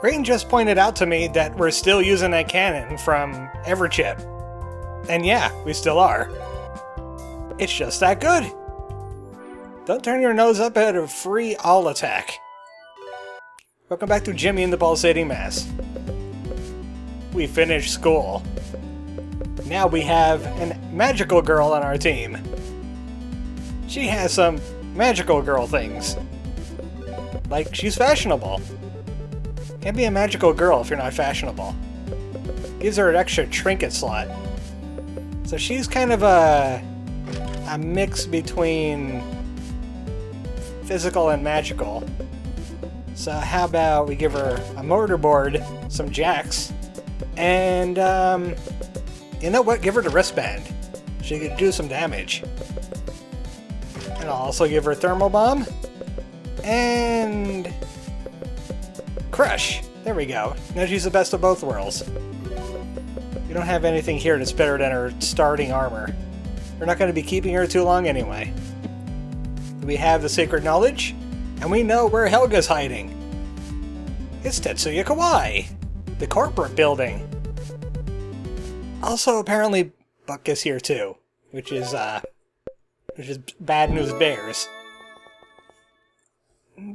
Rain just pointed out to me that we're still using that Canon from Everchip. And yeah, we still are. It's just that good. Don't turn your nose up at a free all attack. Welcome back to Jimmy and the Pulsating Mass. We finished school. Now we have a magical girl on our team. She has some magical girl things. Like, she's fashionable. Can't be a magical girl if you're not fashionable. Gives her an extra trinket slot. So she's kind of a mix between physical and magical. So how about we give her a mortarboard, some jacks, and you know what? Give her the wristband. She could do some damage. And I'll also give her thermal bomb and crush. There we go. Now she's the best of both worlds. We don't have anything here that's better than her starting armor. We're not going to be keeping her too long anyway. We have the secret knowledge, and we know where Helga's hiding. It's Tetsuya Kawaii, the corporate building. Also, apparently, Buck is here too, which is bad news bears.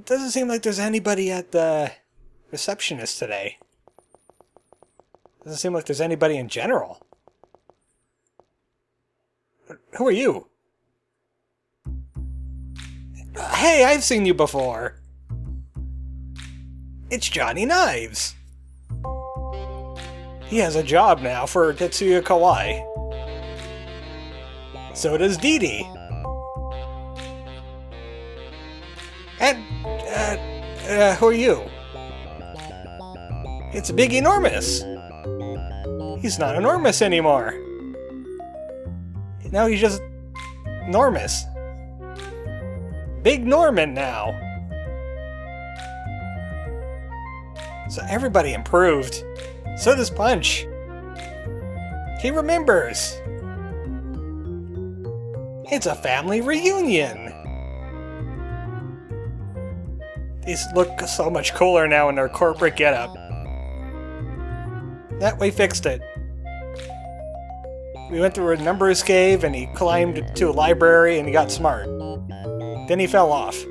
Doesn't seem like there's anybody at the receptionist today. Doesn't seem like there's anybody in general. Who are you? Hey, I've seen you before. It's Johnny Knives. He has a job now for Tetsuya Kawaii. So does Dee Dee. And, who are you? It's Big Enormous. He's not enormous anymore. Now he's just Normous. Big Norman now. So everybody improved. So does Punch. He remembers. It's a family reunion. These look so much cooler now in their corporate getup. That we fixed it. We went through a numbers cave and he climbed to a library and he got smart. Then he fell off.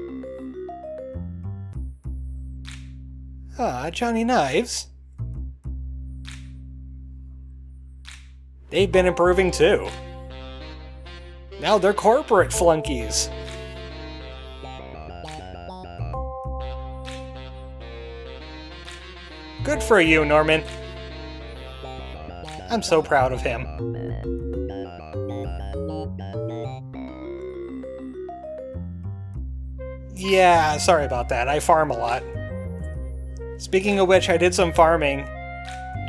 Ah, Johnny Knives. They've been improving too. Now they're corporate flunkies. Good for you, Norman. I'm so proud of him. Yeah, sorry about that. I farm a lot. Speaking of which, I did some farming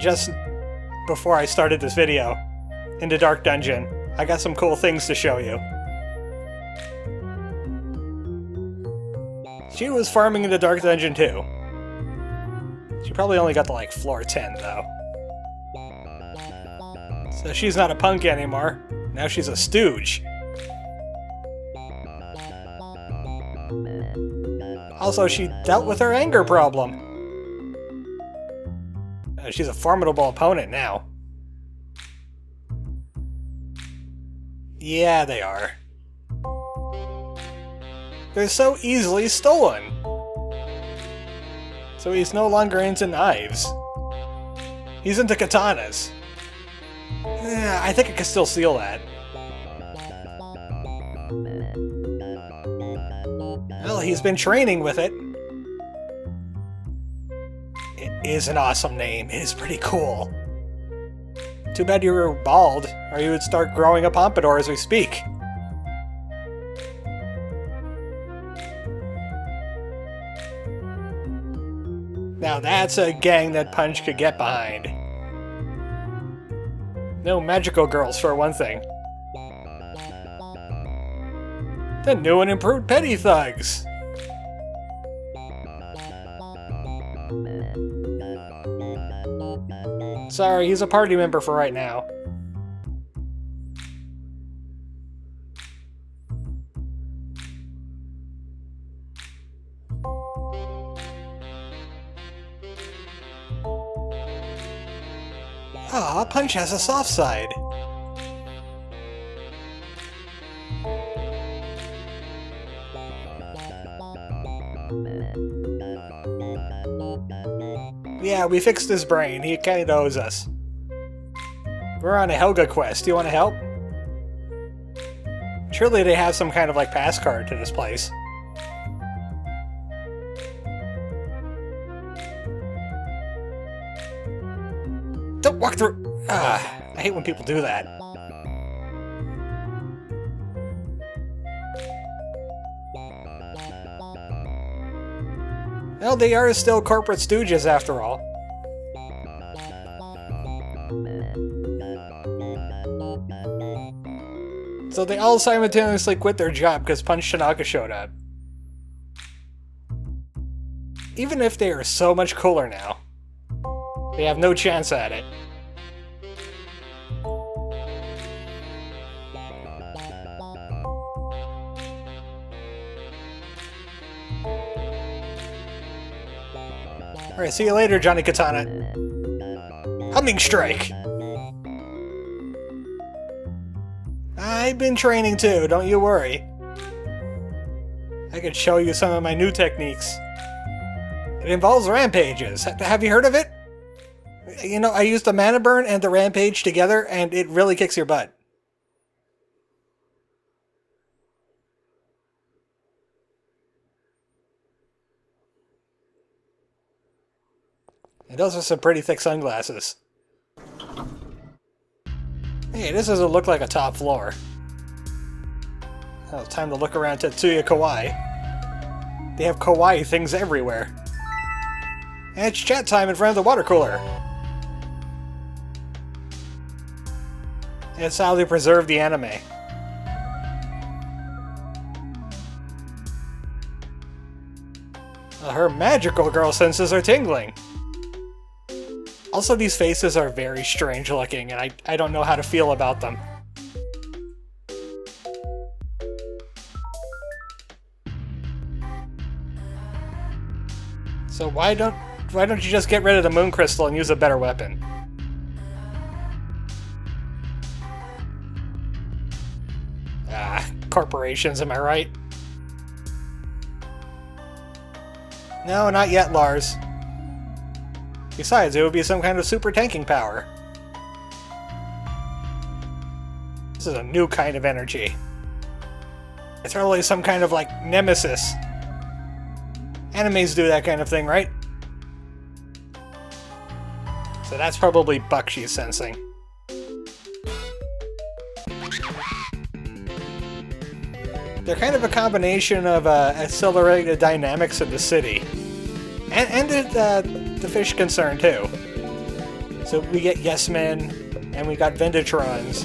just before I started this video in the Dark Dungeon. I got some cool things to show you. She was farming in the Dark Dungeon too. She probably only got to like floor 10 though. So she's not a punk anymore. Now she's a stooge. Also, she dealt with her anger problem. She's a formidable opponent now. Yeah, they are. They're so easily stolen. So he's no longer into knives. He's into katanas. I think I can still steal that. Well, he's been training with it. It is an awesome name. It is pretty cool. Too bad you were bald, or you would start growing a pompadour as we speak. Now that's a gang that Punch could get behind. No magical girls, for one thing. The new and improved Petty Thugs. Sorry, he's a party member for right now. Aw, Punch has a soft side. Yeah, we fixed his brain. He kinda owes us. We're on a Helga quest. Do you want to help? Surely they have some kind of, like, pass card to this place. Don't walk through... I hate when people do that. Well, they are still corporate stooges after all. So they all simultaneously quit their job because Punch Tanaka showed up. Even if they are so much cooler now, they have no chance at it. Alright, see you later, Johnny Katana. Humming Strike! I've been training too, don't you worry. I could show you some of my new techniques. It involves rampages. Have you heard of it? You know, I used the Mana Burn and the Rampage together, and it really kicks your butt. And those are some pretty thick sunglasses. Hey, this doesn't look like a top floor. Oh, time to look around Tetsuya Kawaii. They have kawaii things everywhere. And it's chat time in front of the water cooler. It's how they preserve the anime. Her magical girl senses are tingling. Also, these faces are very strange looking, and I don't know how to feel about them. So why don't you just get rid of the moon crystal and use a better weapon? Ah, corporations, am I right? No, not yet, Lars. Besides, it would be some kind of super tanking power. This is a new kind of energy. It's probably some kind of, like, nemesis. Animes do that kind of thing, right? So that's probably Buck she's sensing. They're kind of a combination of accelerated dynamics of the city. And the fish concern, too. So we get Yes Men, and we got Venditrons,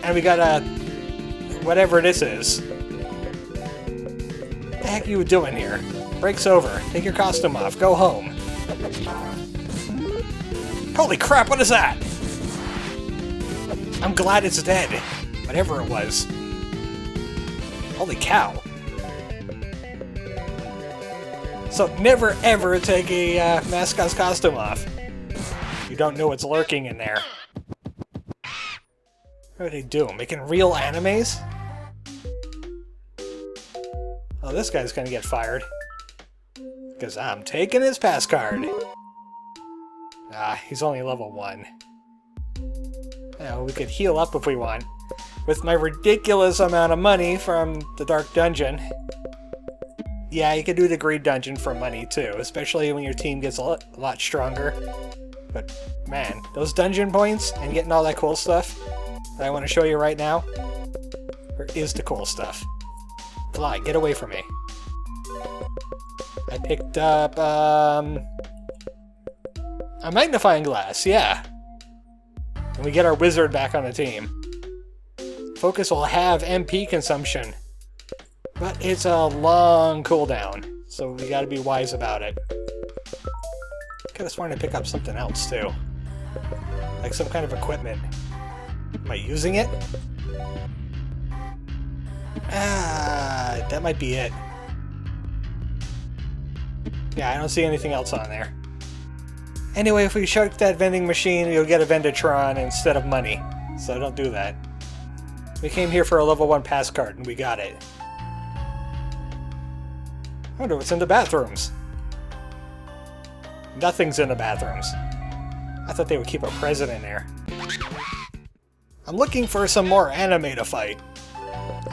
and we got, whatever this is. What the heck are you doing here? Break's over. Take your costume off. Go home. Holy crap, what is that? I'm glad it's dead. Whatever it was. Holy cow. So never ever take a mascot's costume off. You don't know what's lurking in there. What are they doing? Making real animes? Oh, this guy's gonna get fired. Because I'm taking his pass card. Ah, he's only level 1. Yeah, we could heal up if we want. With my ridiculous amount of money from the Dark Dungeon. Yeah, you could do the Greed Dungeon for money too, especially when your team gets a lot stronger. But man, those dungeon points and getting all that cool stuff that I want to show you right now, where is the cool stuff? Fly, get away from me. I picked up, a magnifying glass, yeah. And we get our wizard back on the team. Focus will have MP consumption, but it's a long cooldown, so we gotta be wise about it. Could've sworn to pick up something else, too. Like some kind of equipment. Am I using it? Ah, that might be it. Yeah, I don't see anything else on there. Anyway, if we shark that vending machine, you'll get a Vendatron instead of money. So don't do that. We came here for a level 1 pass card, and we got it. I wonder what's in the bathrooms. Nothing's in the bathrooms. I thought they would keep a present in there. I'm looking for some more anime to fight.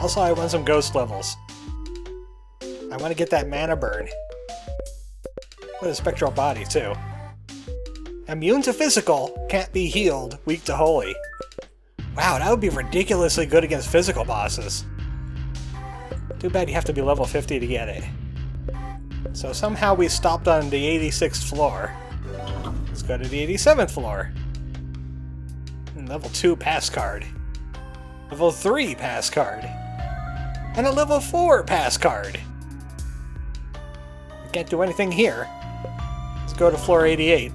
Also, I want some ghost levels. I want to get that mana burn. With a spectral body, too. Immune to physical, can't be healed, weak to holy. Wow, that would be ridiculously good against physical bosses. Too bad you have to be level 50 to get it. So somehow we stopped on the 86th floor. Let's go to the 87th floor. Level 2 pass card. Level 3 pass card. And a level 4 pass card. I can't do anything here. Let's go to floor 88.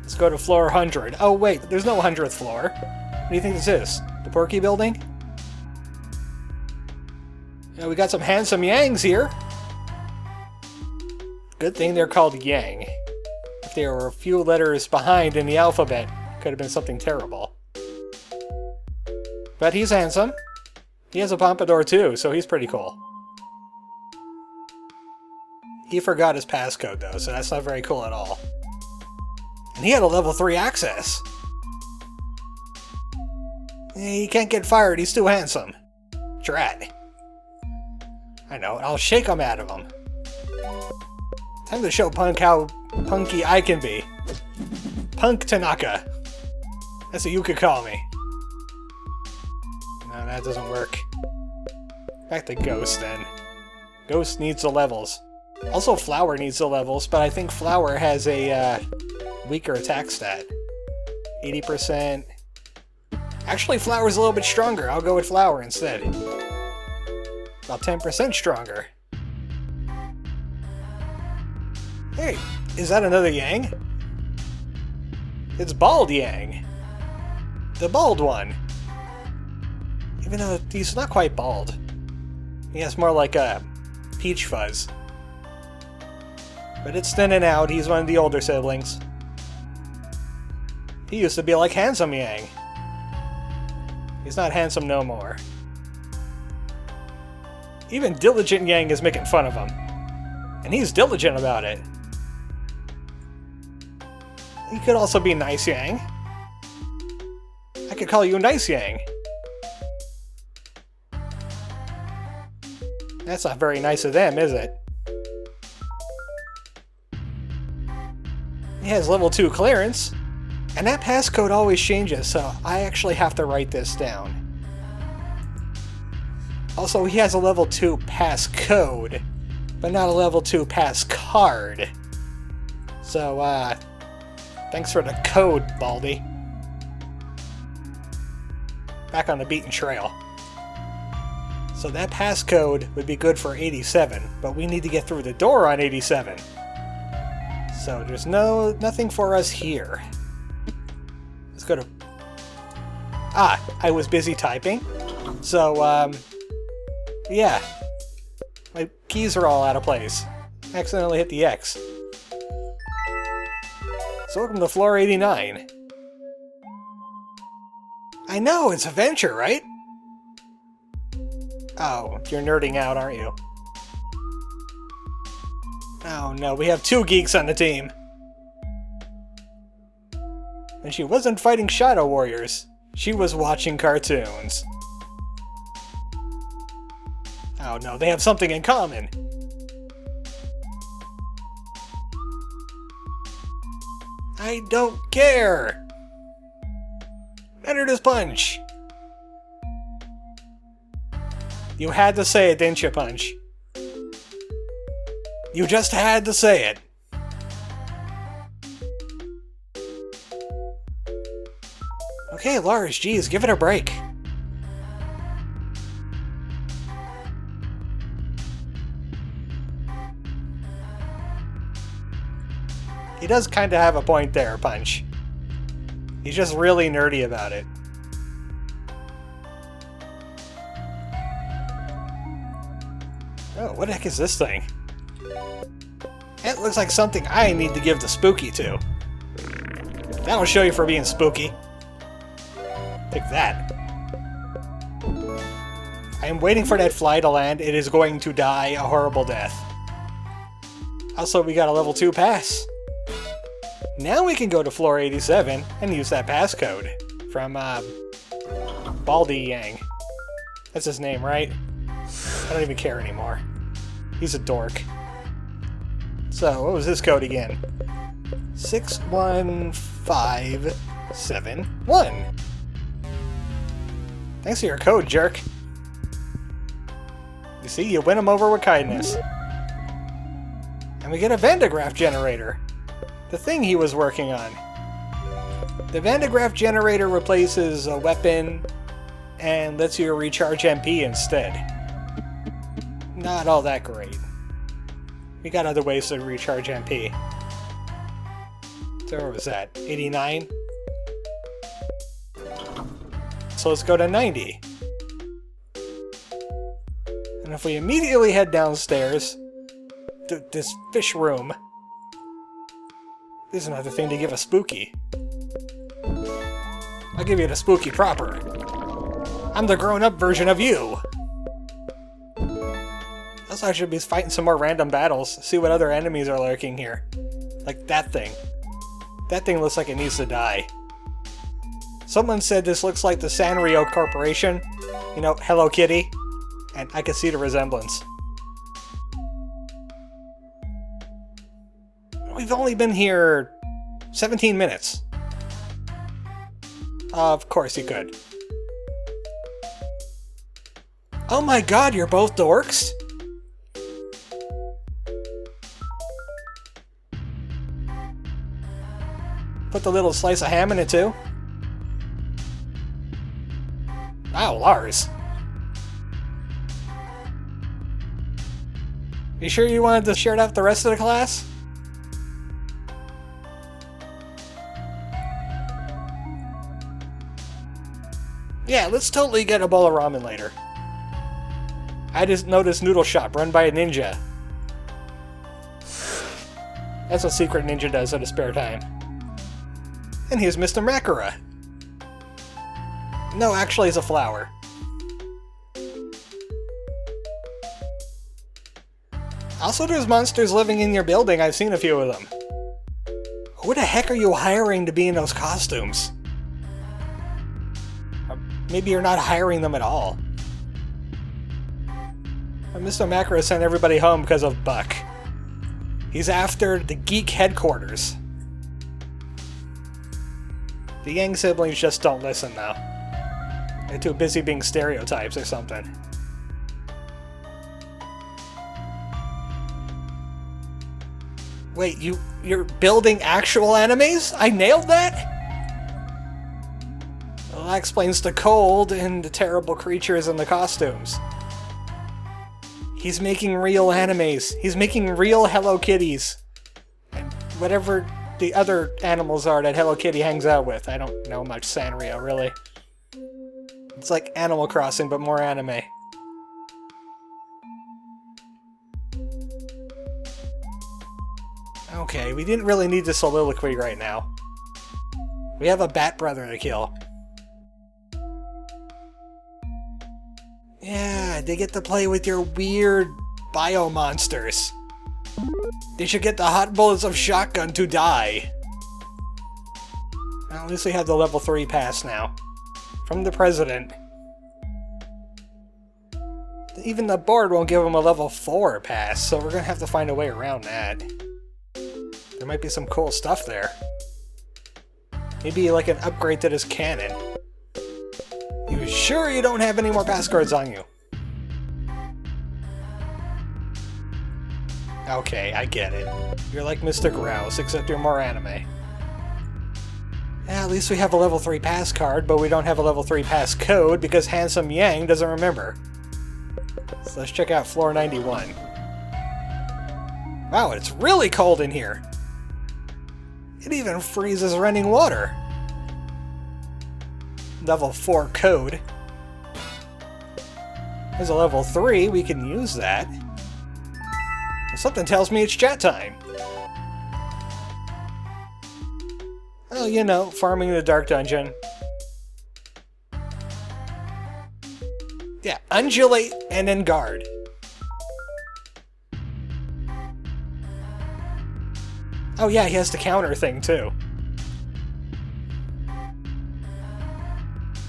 Let's go to floor 100. Oh wait, there's no 100th floor. What do you think this is? The Porky Building? Yeah, we got some handsome Yangs here. Good thing they're called Yang. If they were a few letters behind in the alphabet, could have been something terrible. But he's handsome. He has a pompadour too, so he's pretty cool. He forgot his passcode though, so that's not very cool at all. And he had a level 3 access. He can't get fired, he's too handsome. Drat. I know, I'll shake him out of him. Time to show Punk how punky I can be. Punk Tanaka. That's what you could call me. No, that doesn't work. Back to Ghost, then. Ghost needs the levels. Also, Flower needs the levels, but I think Flower has a weaker attack stat. 80%. Actually, Flower's a little bit stronger. I'll go with Flower instead. About 10% stronger. Hey, is that another Yang? It's Bald Yang. The bald one. Even though he's not quite bald. He has more like a peach fuzz. But it's thinning out. He's one of the older siblings. He used to be like Handsome Yang. He's not handsome no more. Even Diligent Yang is making fun of him. And he's diligent about it. He could also be Nice Yang. I could call you Nice Yang. That's not very nice of them, is it? He has level 2 clearance. And that passcode always changes, so I actually have to write this down. Also, he has a level 2 passcode, but not a level 2 pass card. So, thanks for the code, Baldy. Back on the beaten trail. So that passcode would be good for 87, but we need to get through the door on 87. So there's nothing for us here. Let's go to... Ah, I was busy typing. So, yeah. My keys are all out of place. I accidentally hit the X. So welcome to floor 89. I know, it's adventure, right? Oh, you're nerding out, aren't you? Oh no, we have 2 geeks on the team. And she wasn't fighting Shadow Warriors. She was watching cartoons. Oh no, they have something in common. I don't care. Enter this punch. You had to say it, didn't you, Punch? You just had to say it. Okay, Lars, geez, give it a break. He does kind of have a point there, Punch. He's just really nerdy about it. Oh, what the heck is this thing? That looks like something I need to give the Spooky to. That'll show you for being spooky. Take that. I am waiting for that fly to land. It is going to die a horrible death. Also, we got a level 2 pass. Now we can go to floor 87 and use that passcode from Baldy Yang. That's his name, right? I don't even care anymore. He's a dork. So, what was his code again? 61571. Thanks for your code, jerk. You see, you win him over with kindness. And we get a Vandegraaff generator. The thing he was working on. The Vandegraaff generator replaces a weapon and lets you recharge MP instead. Not all that great. We got other ways to recharge MP. So where was that? 89? So let's go to 90. And if we immediately head downstairs to this fish room, there's another thing to give a Spooky. I'll give you the Spooky proper. I'm the grown-up version of you! Also, I should be fighting some more random battles, see what other enemies are lurking here. Like that thing. That thing looks like it needs to die. Someone said this looks like the Sanrio Corporation. You know, Hello Kitty. And I can see the resemblance. We've only been here 17 minutes. Of course you could. Oh my god, you're both dorks? Put the little slice of ham in it too? Wow, Lars. You sure you wanted to share it out with the rest of the class? Yeah, let's totally get a bowl of ramen later. I just noticed Noodle Shop run by a ninja. That's what Secret Ninja does at his spare time. And here's Mr. Makara. No, actually it's a flower. Also, there's monsters living in your building. I've seen a few of them. Who the heck are you hiring to be in those costumes? Or maybe you're not hiring them at all. Mr. Makara sent everybody home because of Buck. He's after the geek headquarters. The Yang siblings just don't listen now. They're too busy being stereotypes or something. Wait, you're building actual enemies? I nailed that? Well, that explains the cold and the terrible creatures and the costumes. He's making real animes. He's making real Hello Kitties. And whatever the other animals are that Hello Kitty hangs out with. I don't know much Sanrio, really. It's like Animal Crossing, but more anime. Okay, we didn't really need the soliloquy right now. We have a bat brother to kill. Yeah, they get to play with your weird bio monsters. They should get the hot bullets of shotgun to die. Well, at least we have the level 3 pass now. From the president. Even the board won't give him a level 4 pass, so we're gonna have to find a way around that. There might be some cool stuff there. Maybe like an upgrade to this cannon. You sure you don't have any more passcodes on you? Okay, I get it. You're like Mr. Grouse, except you're more anime. Yeah, at least we have a level 3 pass card, but we don't have a level 3 pass code because Handsome Yang doesn't remember. So let's check out floor 91. Wow, it's really cold in here. It even freezes running water. Level 4 code. There's a level 3, we can use that. Something tells me it's chat time. Oh, you know, farming the Dark Dungeon. Yeah, undulate and then guard. Oh yeah, he has the counter thing too.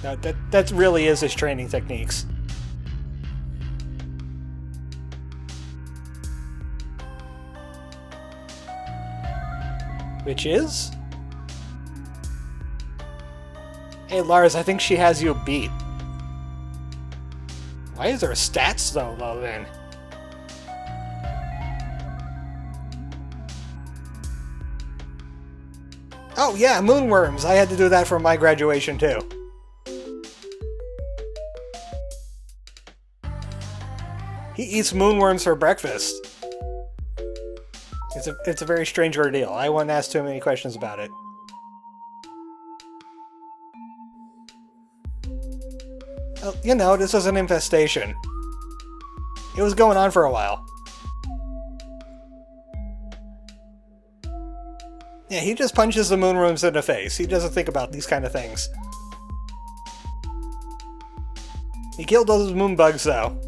No, that really is his training techniques. Which is? Hey Lars, I think she has you beat. Why is her stats so low then? Oh yeah, moonworms! I had to do that for my graduation too. He eats moonworms for breakfast. It's a very strange ordeal. I won't ask too many questions about it. Well, you know, this was an infestation. It was going on for a while. Yeah, he just punches the moonworms in the face. He doesn't think about these kind of things. He killed those moonbugs, though.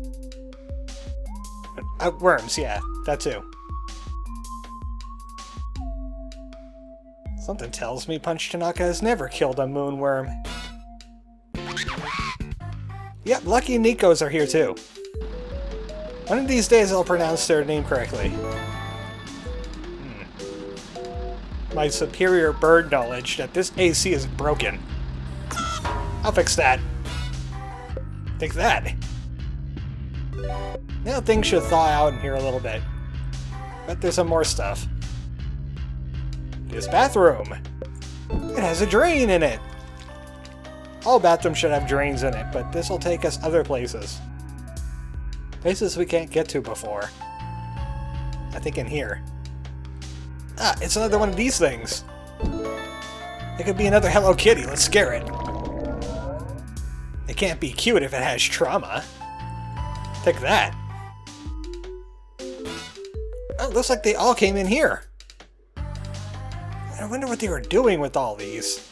Worms, yeah, that too. Something tells me Punch Tanaka has never killed a moonworm. Yep, Lucky and Nico's are here too. One of these days I'll pronounce their name correctly. My superior bird knowledge that this AC is broken. I'll fix that. Take that. Now things should thaw out in here a little bit. But there's some more stuff. This bathroom. It has a drain in it. All bathrooms should have drains in it, but this will take us other places. Places we can't get to before. I think in here. Ah, it's another one of these things. It could be another Hello Kitty. Let's scare it. It can't be cute if it has trauma. Take that. Oh, looks like they all came in here. I wonder what they were doing with all these.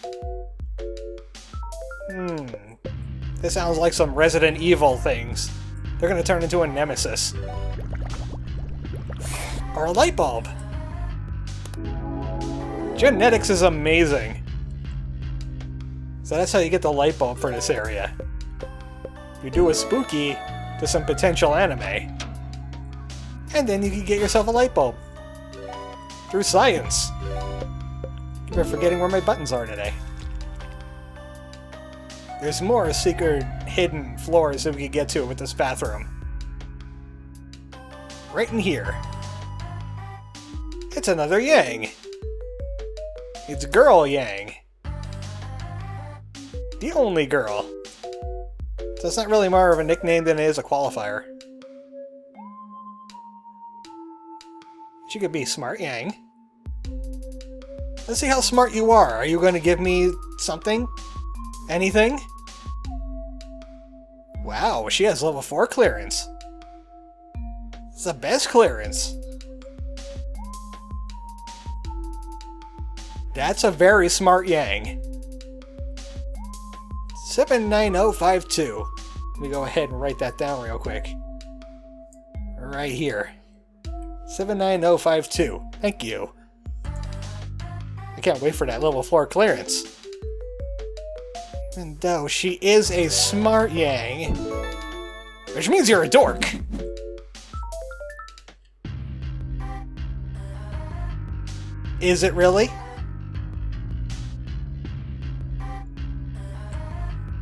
This sounds like some Resident Evil things. They're gonna turn into a nemesis. Or a light bulb. Genetics is amazing. So that's how you get the light bulb for this area. You do a spooky to some potential anime. And then you can get yourself a light bulb. Through science. Keep on forgetting where my buttons are today. There's more secret hidden floors that we could get to with this bathroom. Right in here. It's another Yang. It's Girl Yang. The only girl. So it's not really more of a nickname than it is a qualifier. She could be Smart Yang. Let's see how smart you are. Are you going to give me something? Anything? Wow, she has level 4 clearance. It's the best clearance. That's a very smart Yang. 79052. Let me go ahead and write that down real quick. Right here. 79052. Thank you. I can't wait for that level 4 clearance. And though she is a smart Yang, which means you're a dork. Is it really?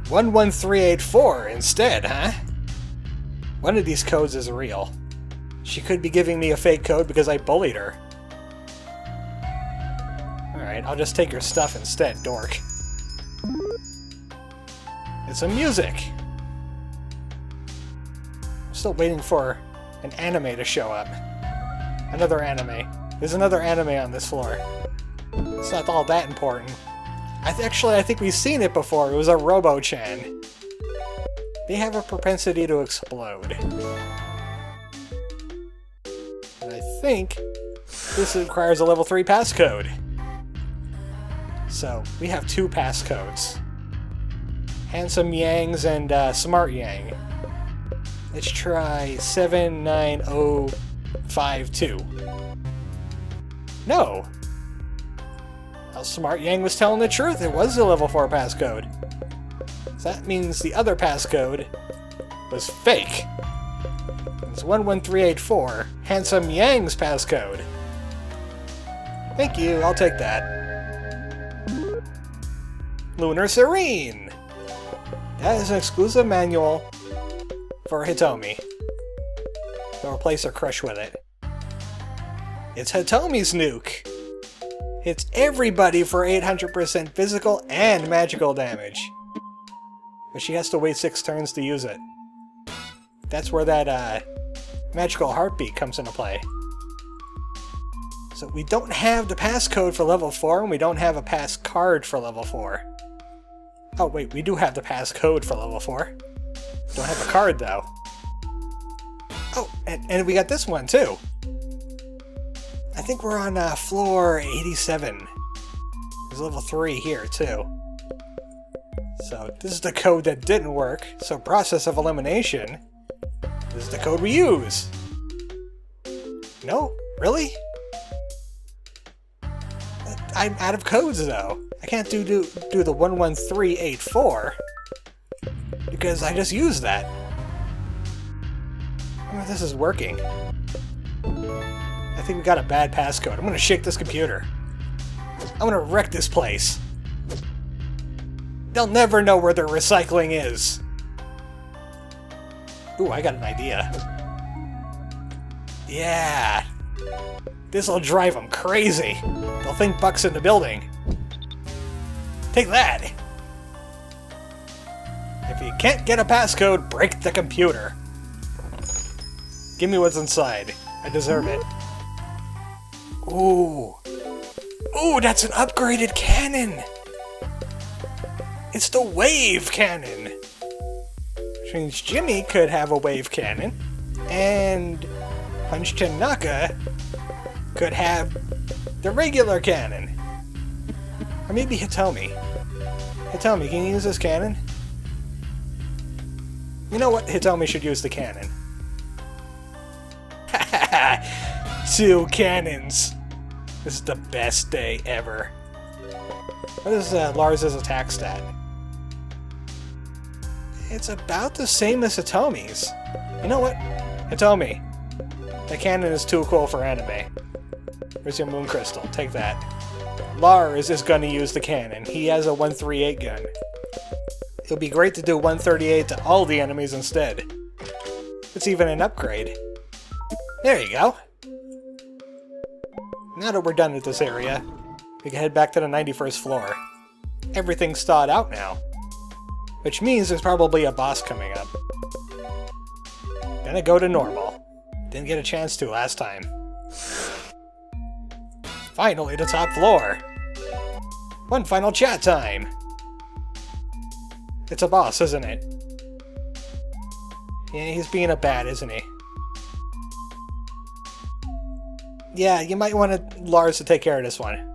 11384 instead, huh? One of these codes is real. She could be giving me a fake code because I bullied her. Alright, I'll just take your stuff instead, dork. It's some music. I'm still waiting for an anime to show up. Another anime. There's another anime on this floor. It's not all that important. I think we've seen it before. It was a Robo-chan. They have a propensity to explode. And I think this requires a level 3 passcode. So, we have 2 passcodes. Handsome Yangs and Smart Yang. Let's try 79052. No! Well, Smart Yang was telling the truth. It was a level 4 passcode. So that means the other passcode was fake. It's 11384, Handsome Yang's passcode. Thank you, I'll take that. Lunar Serene! That is an exclusive manual for Hitomi. They'll replace her crush with it. It's Hitomi's nuke! Hits everybody for 800% physical and magical damage. But she has to wait 6 turns to use it. That's where that magical heartbeat comes into play. So we don't have the passcode for level 4, and we don't have a pass card for level 4. Oh wait, we do have the passcode for level 4. Don't have a card though. Oh, and we got this one too. I think we're on floor 87. There's level 3 here too. So this is the code that didn't work. So process of elimination. This is the code we use. No? Really? I'm out of codes though. I can't do the 11384 because I just used that. I wonder if this is working. I think we got a bad passcode. I'm gonna shake this computer. I'm gonna wreck this place. They'll never know where their recycling is. Ooh, I got an idea. Yeah. This'll drive them crazy. They'll think Buck's in the building. Take that! If you can't get a passcode, break the computer. Give me what's inside. I deserve it. Ooh. Ooh, that's an upgraded cannon! It's the wave cannon! Which means Jimmy could have a wave cannon, and Punch Tanaka could have the regular cannon. Or maybe Hitomi. Hitomi, can you use this cannon? You know what? Hitomi should use the cannon. Haha! 2 cannons! This is the best day ever. What is Lars' attack stat? It's about the same as Hitomi's. You know what? Hitomi. The cannon is too cool for anime. Where's your moon crystal? Take that. Lars is gonna use the cannon. He has a 138 gun. It'll be great to do 138 to all the enemies instead. It's even an upgrade. There you go. Now that we're done with this area, we can head back to the 91st floor. Everything's thawed out now. Which means there's probably a boss coming up. Gonna go to normal. Didn't get a chance to last time. Finally, the top floor! One final chat time! It's a boss, isn't it? Yeah, he's being a bat, isn't he? Yeah, you might want Lars to take care of this one.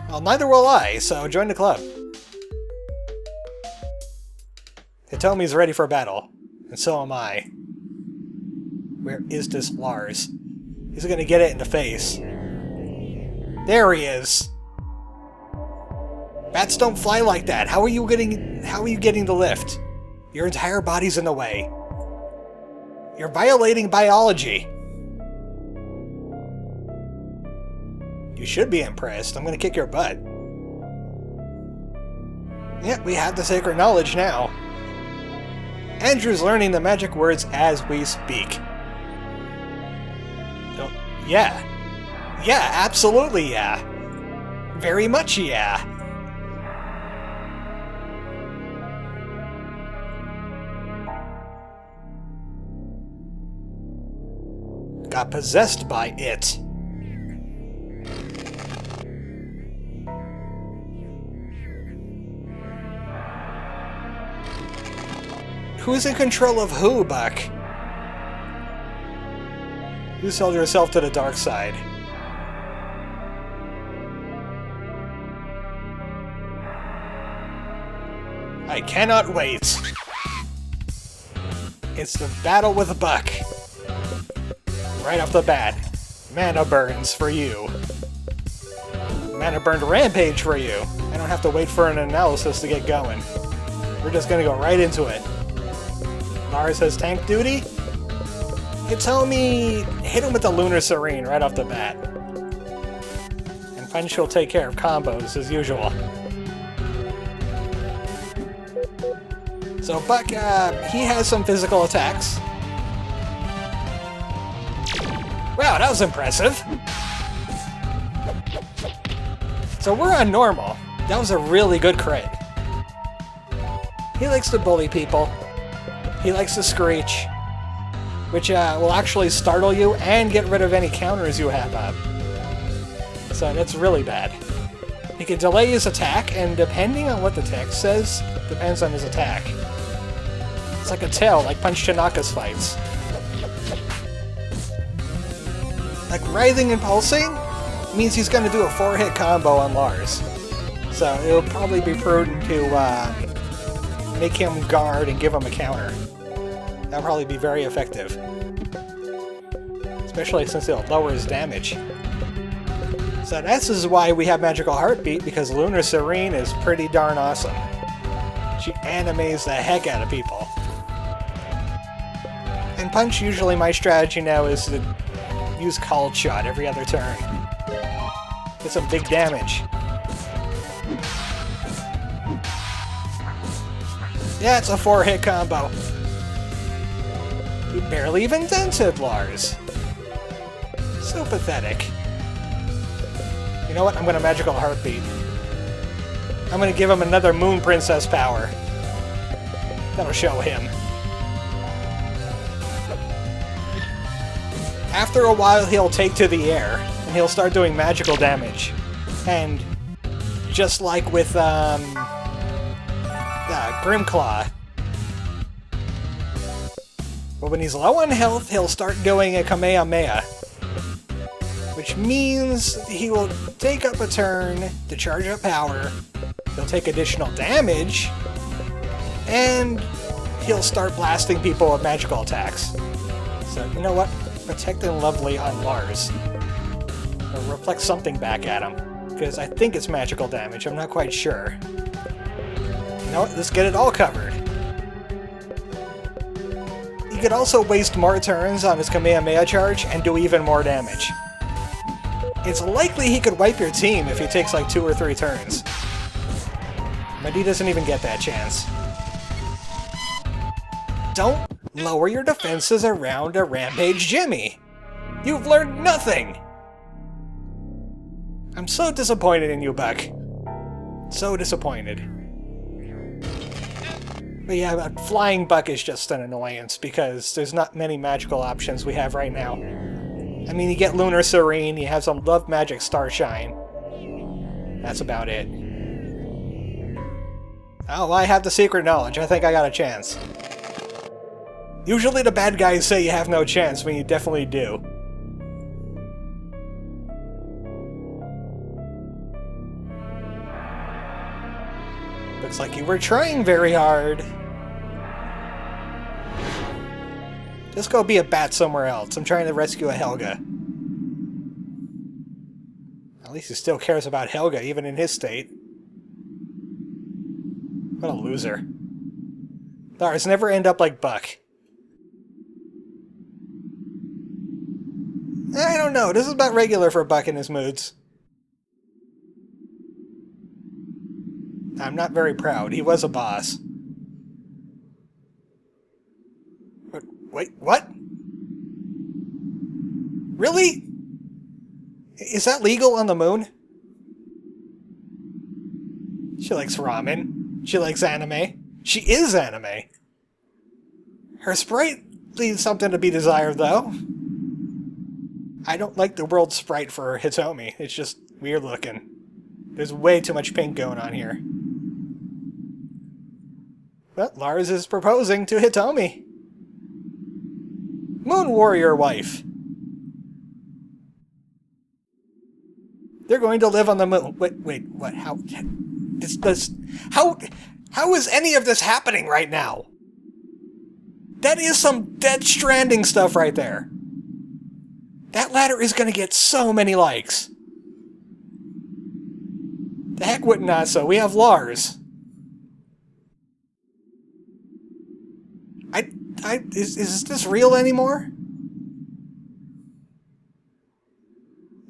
Well, neither will I, so join the club. Hitomi's ready for battle, and so am I. Where is this Lars? He's gonna get it in the face. There he is! Bats don't fly like that. How are you getting the lift? Your entire body's in the way. You're violating biology. You should be impressed. I'm gonna kick your butt. Yep, we have the sacred knowledge now. Andrew's learning the magic words as we speak. Oh, yeah. Yeah, absolutely yeah. Very much yeah. Got possessed by it. Who's in control of who, Buck? You sold yourself to the dark side. I cannot wait. It's the battle with Buck. Right off the bat. Mana burns for you. Mana burned rampage for you. I don't have to wait for an analysis to get going. We're just gonna go right into it. Lars has tank duty. Hitomi hit him with the Lunar Serene right off the bat. And Punch will take care of combos as usual. So Buck, he has some physical attacks. Wow, that was impressive. So we're on normal. That was a really good crit. He likes to bully people. He likes to screech, which will actually startle you and get rid of any counters you have up. So that's really bad. He can delay his attack, and depending on what the text says, depends on his attack. It's like a tail, like Punch Tanaka's fights. Like Writhing and Pulsing means he's going to do a 4-hit combo on Lars. So it'll probably be prudent to make him guard and give him a counter. That'll probably be very effective. Especially since it'll lower his damage. So this is why we have Magical Heartbeat, because Lunar Serene is pretty darn awesome. She animes the heck out of people. And Punch, usually my strategy now is to use Cold Shot every other turn. Get some big damage. Yeah, it's a 4-hit combo. You barely even dented Lars. So pathetic. You know what? I'm gonna Magical Heartbeat. I'm gonna give him another Moon Princess power. That'll show him. After a while, he'll take to the air, and he'll start doing magical damage. And just like with Grimclaw, but when he's low on health, he'll start doing a Kamehameha, which means he will take up a turn to charge up power, he'll take additional damage, and he'll start blasting people with magical attacks. So, you know what? Protect and Lovely on Lars. Or reflect something back at him, because I think it's magical damage, I'm not quite sure. You know what? Let's get it all covered. He could also waste more turns on his Kamehameha charge and do even more damage. It's likely he could wipe your team if he takes like 2 or 3 turns. But he doesn't even get that chance. Don't lower your defenses around a Rampage Jimmy! You've learned nothing! I'm so disappointed in you, Buck. So disappointed. But yeah, Flying Buck is just an annoyance, because there's not many magical options we have right now. I mean, you get Lunar Serene, you have some Love Magic Starshine. That's about it. Oh, I have the secret knowledge. I think I got a chance. Usually the bad guys say you have no chance, when you definitely do. Looks like you were trying very hard. Just go be a bat somewhere else. I'm trying to rescue a Helga. At least he still cares about Helga, even in his state. What a loser. Lars, never end up like Buck. I don't know. This is about regular for Buck in his moods. I'm not very proud. He was a boss. Wait, what? Really? Is that legal on the moon? She likes ramen. She likes anime. She is anime. Her sprite leaves something to be desired, though. I don't like the world sprite for Hitomi. It's just weird looking. There's way too much pink going on here. But Lars is proposing to Hitomi. Moon Warrior wife. They're going to live on the moon. Wait, what? How? How? How is any of this happening right now? That is some Dead Stranding stuff right there. That ladder is going to get so many likes. The heck with NASA, we have Lars. Is this real anymore?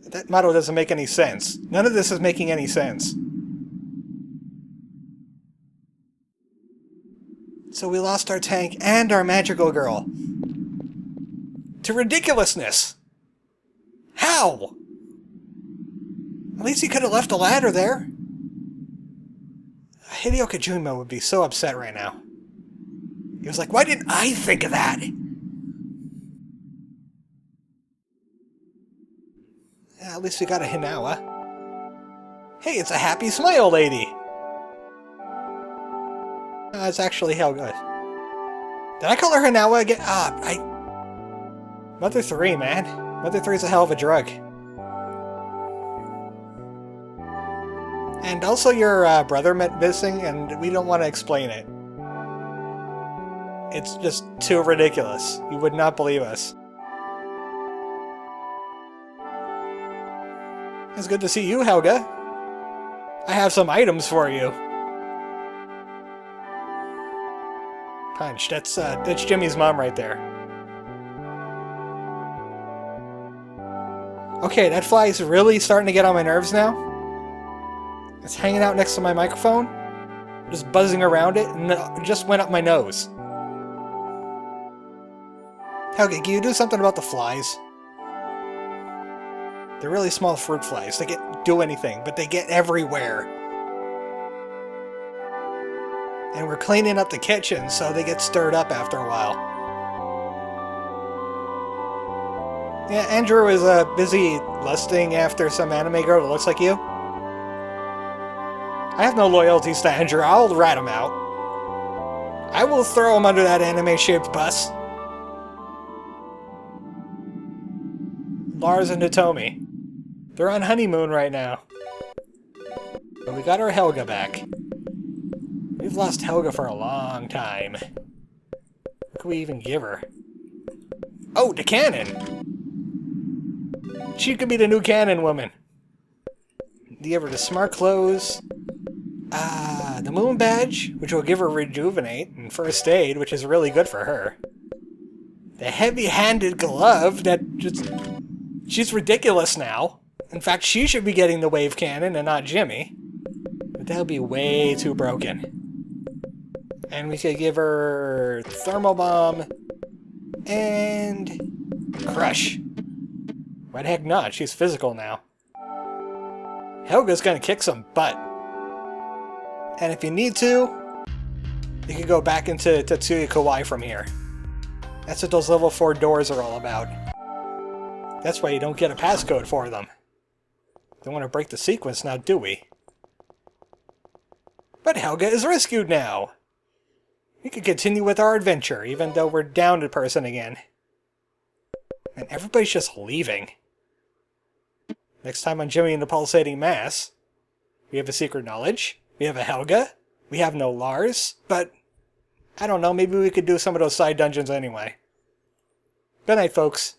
That motto doesn't make any sense. None of this is making any sense. So we lost our tank and our magical girl. To ridiculousness! How? At least he could have left a ladder there. Hideo Kojima would be so upset right now. He was like, why didn't I think of that? Yeah, at least we got a Hinawa. Hey, it's a happy smile lady! It's actually Helga. Did I call her Hinawa again? Mother 3, man. Mother 3 is a hell of a drug. And also your brother went missing, and we don't want to explain it. It's just too ridiculous. You would not believe us. It's good to see you, Helga. I have some items for you. Punch. That's Jimmy's mom right there. Okay, that fly is really starting to get on my nerves now. It's hanging out next to my microphone, just buzzing around it, and it just went up my nose. Helga, can you do something about the flies? They're really small fruit flies. They can't do anything, but they get everywhere. And we're cleaning up the kitchen, so they get stirred up after a while. Yeah, Andrew is busy lusting after some anime girl that looks like you. I have no loyalties to Andrew. I'll rat him out. I will throw him under that anime-shaped bus. Lars and Hitomi. They're on honeymoon right now. But we got our Helga back. We've lost Helga for a long time. What can we even give her? Oh, the Canon! She could be the new Canon woman. Give her the smart clothes. The moon badge, which will give her rejuvenate, and first aid, which is really good for her. The heavy-handed glove that just... She's ridiculous now. In fact, she should be getting the wave cannon and not Jimmy. But that would be way too broken. And we could give her thermal bomb and crush. Why the heck not? She's physical now. Helga's gonna kick some butt. And if you need to, you can go back into Tetsuya Kawaii from here. That's what those level 4 doors are all about. That's why you don't get a passcode for them. Don't want to break the sequence now, do we? But Helga is rescued now! We can continue with our adventure, even though we're down a person again. And everybody's just leaving. Next time on Jimmy and the Pulsating Mass, we have a secret knowledge, we have a Helga, we have no Lars, but I don't know, maybe we could do some of those side dungeons anyway. Good night, folks.